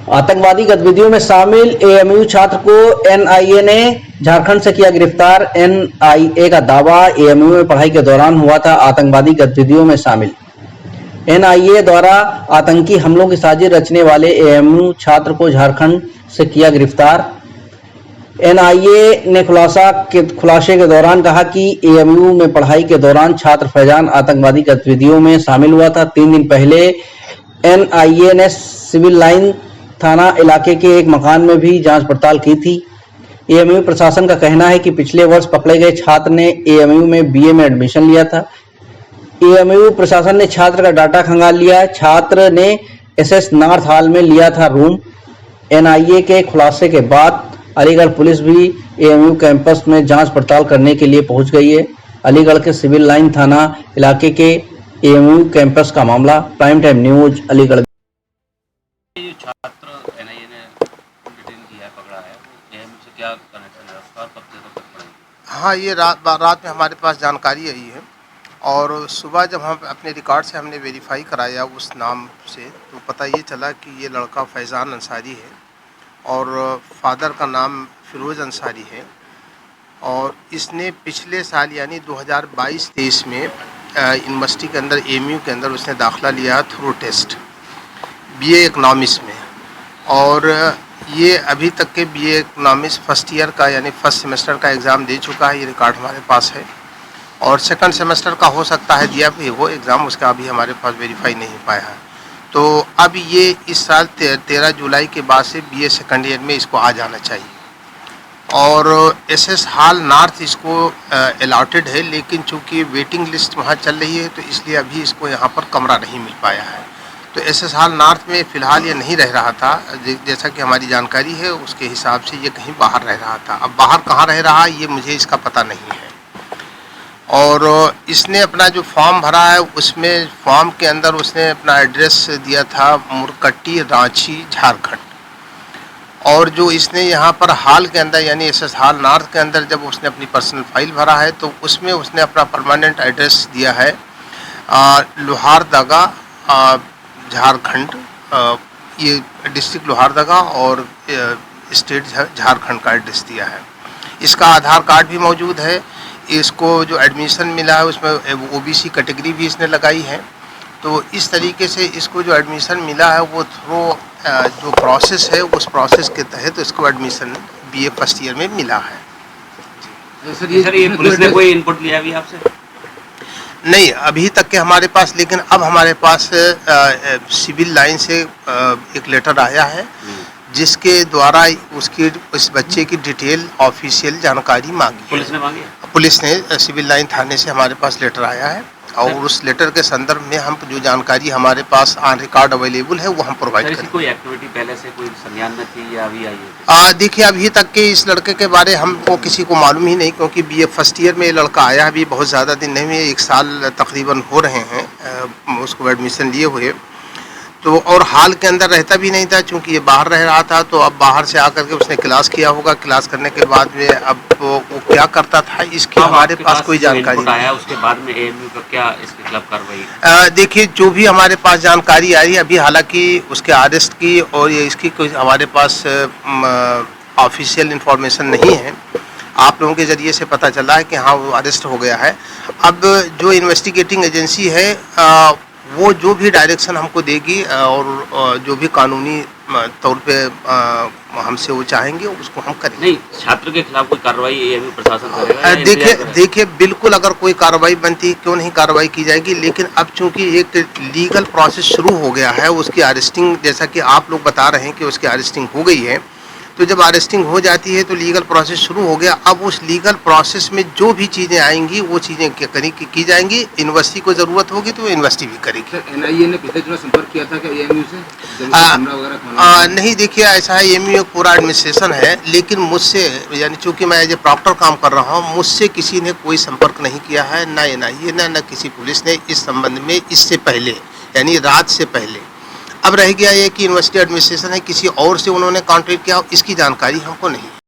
आतंकवादी गतिविधियों में शामिल एएमयू छात्र को एनआईए ने झारखंड से किया गिरफ्तार। एनआईए का दावा, एएमयू में पढ़ाई के दौरान हुआ था आतंकवादी गतिविधियों में शामिल। एनआईए द्वारा आतंकी हमलों की साजिश रचने वाले एएमयू छात्र को झारखंड से किया गिरफ्तार। एनआईए ने खुलासे के दौरान कहा कि एएमयू में पढ़ाई के दौरान छात्र फैजान आतंकवादी गतिविधियों में शामिल हुआ था। 3 दिन पहले एनआईए ने सिविल लाइन थाना इलाके के एक मकान में भी जांच पड़ताल की थी। एएमयू प्रशासन का कहना है कि पिछले वर्ष पकड़े गए छात्र ने एएमयू में बीए में एडमिशन लिया था। एएमयू प्रशासन ने छात्र का डाटा खंगाल लिया है। छात्र ने एसएस नॉर्थ हॉल में लिया था रूम। एनआईए के खुलासे के बाद अलीगढ़ पुलिस भी एएमयू कैंपस में जांच पड़ताल करने के लिए पहुंच गई है। अलीगढ़ के सिविल लाइन थाना इलाके के एएमयू कैंपस का मामला। Prime time news Aligarh. छात्र एनआईए ने डिटेन किया है, पकड़ा है, एएमयू से क्या कनेक्शन है उसका, कब से कब तक पड़ेगा? हाँ, ये रात में हमारे पास जानकारी आई है और सुबह जब हम अपने रिकॉर्ड से हमने वेरीफाई कराया उस नाम से, तो पता ये चला कि ये लड़का फैज़ान अंसारी है और फादर का नाम फिरोज़ अंसारी है। और इसने पिछले साल यानी 2022-23 में यूनिवर्सिटी के अंदर एएमयू के अंदर उसने दाखिला लिया थ्रू टेस्ट बीए इकनॉमिक्स में। और ये अभी तक के बीए इकनॉमिक्स फर्स्ट ईयर का यानी फर्स्ट सेमेस्टर का एग्ज़ाम दे चुका है। ये रिकॉर्ड हमारे पास है और सेकंड सेमेस्टर का हो सकता है दिया भी वो एग्ज़ाम, उसका अभी हमारे पास वेरीफाई नहीं पाया है। तो अब ये इस साल 13 जुलाई के बाद से बीए सेकंड ईयर में इसको आ जाना चाहिए। और एसएस हॉल नॉर्थ इसको अलॉटेड है, लेकिन चूँकि वेटिंग लिस्ट वहाँ चल रही है तो इसलिए अभी इसको यहाँ पर कमरा नहीं मिल पाया है। तो एसएस हॉल नॉर्थ में फ़िलहाल ये नहीं रह रहा था, जैसा कि हमारी जानकारी है उसके हिसाब से ये कहीं बाहर रह रहा था। अब बाहर कहाँ रह रहा है ये मुझे इसका पता नहीं है। और इसने अपना जो फॉर्म भरा है उसमें फॉर्म के अंदर उसने अपना एड्रेस दिया था मुरकट्टी, रांची, झारखंड। और जो इसने यहाँ पर हॉल के अंदर यानी एसएस हॉल नॉर्थ के अंदर जब उसने अपनी पर्सनल फाइल भरा है तो उसमें उसने अपना परमानेंट एड्रेस दिया है लोहारदगा, झारखंड। ये डिस्ट्रिक्ट लोहारदगा और स्टेट झारखंड का एड्रेस दिया है। इसका आधार कार्ड भी मौजूद है। इसको जो एडमिशन मिला है उसमें ओबीसी कैटेगरी भी इसने लगाई है। तो इस तरीके से इसको जो एडमिशन मिला है वो थ्रू जो प्रोसेस है उस प्रोसेस के तहत इसको एडमिशन बीए फर्स्ट ईयर में मिला है। सर ये पुलिस ने कोई इनपुट लिया अभी आपसे? नहीं, अभी तक के हमारे पास, लेकिन अब हमारे पास सिविल लाइन से एक लेटर आया है जिसके द्वारा उस बच्चे की डिटेल ऑफिशियल जानकारी मांगी। पुलिस ने मांगी? पुलिस ने सिविल लाइन थाने से हमारे पास लेटर आया है और उस लेटर के संदर्भ में हम जो जानकारी हमारे पास ऑन रिकॉर्ड अवेलेबल है वो हम प्रोवाइड करेंगे। कोई एक्टिविटी पहले से कोई संज्ञान में थी या अभी आई है? देखिए, अभी तक के इस लड़के के बारे हमको किसी को मालूम ही नहीं, क्योंकि बीए फर्स्ट ईयर में ये लड़का आया अभी बहुत ज़्यादा दिन नहीं हुए, 1 साल तकरीबन हो रहे हैं उसको एडमिशन लिए हुए। तो और हॉल के अंदर रहता भी नहीं था चूँकि ये बाहर रह रहा था। तो अब बाहर से आकर के उसने क्लास किया होगा, क्लास करने के बाद में अब वो क्या करता था इसकी हमारे पास कोई जानकारी नहीं आया। उसके बाद में एएमयू का क्या इसके खिलाफ कार्रवाई? देखिए, जो भी हमारे पास जानकारी आई है अभी, हालांकि उसके अरेस्ट की और ये इसकी कोई हमारे पास ऑफिशियल इंफॉर्मेशन नहीं है। आप लोगों के ज़रिए से पता चला है कि हाँ वो अरेस्ट हो गया है। अब जो इन्वेस्टिगेटिंग एजेंसी है वो जो भी डायरेक्शन हमको देगी और जो भी कानूनी तौर पे हमसे वो चाहेंगे उसको हम करेंगे। नहीं, छात्र के खिलाफ कोई कार्रवाई एएमयू प्रशासन करेगा? देखिए बिल्कुल, अगर कोई कार्रवाई बनती क्यों नहीं कार्रवाई की जाएगी। लेकिन अब चूंकि एक लीगल प्रोसेस शुरू हो गया है, उसकी अरेस्टिंग, जैसा कि आप लोग बता रहे हैं कि उसकी अरेस्टिंग हो गई है, तो जब अरेस्टिंग हो जाती है तो लीगल प्रोसेस शुरू हो गया। अब उस लीगल प्रोसेस में जो भी चीज़ें आएंगी वो चीज़ें की जाएंगी। यूनिवर्सिटी को ज़रूरत होगी तो यूनिवर्सिटी भी करेगी। एनआईए ने पिछले दिनों संपर्क किया था क्या एएमयू से? नहीं, देखिए ऐसा है, एएमयू एक पूरा एडमिनिस्ट्रेशन है, लेकिन मुझसे यानी चूँकि मैं एज ए प्रॉक्टर काम कर रहा हूँ, मुझसे किसी ने कोई संपर्क नहीं किया है, ना एनआईए ना किसी पुलिस ने इस संबंध में इससे पहले यानी रात से पहले। अब रह गया ये कि यूनिवर्सिटी एडमिनिस्ट्रेशन है, किसी और से उन्होंने कॉन्टैक्ट किया, इसकी जानकारी हमको नहीं।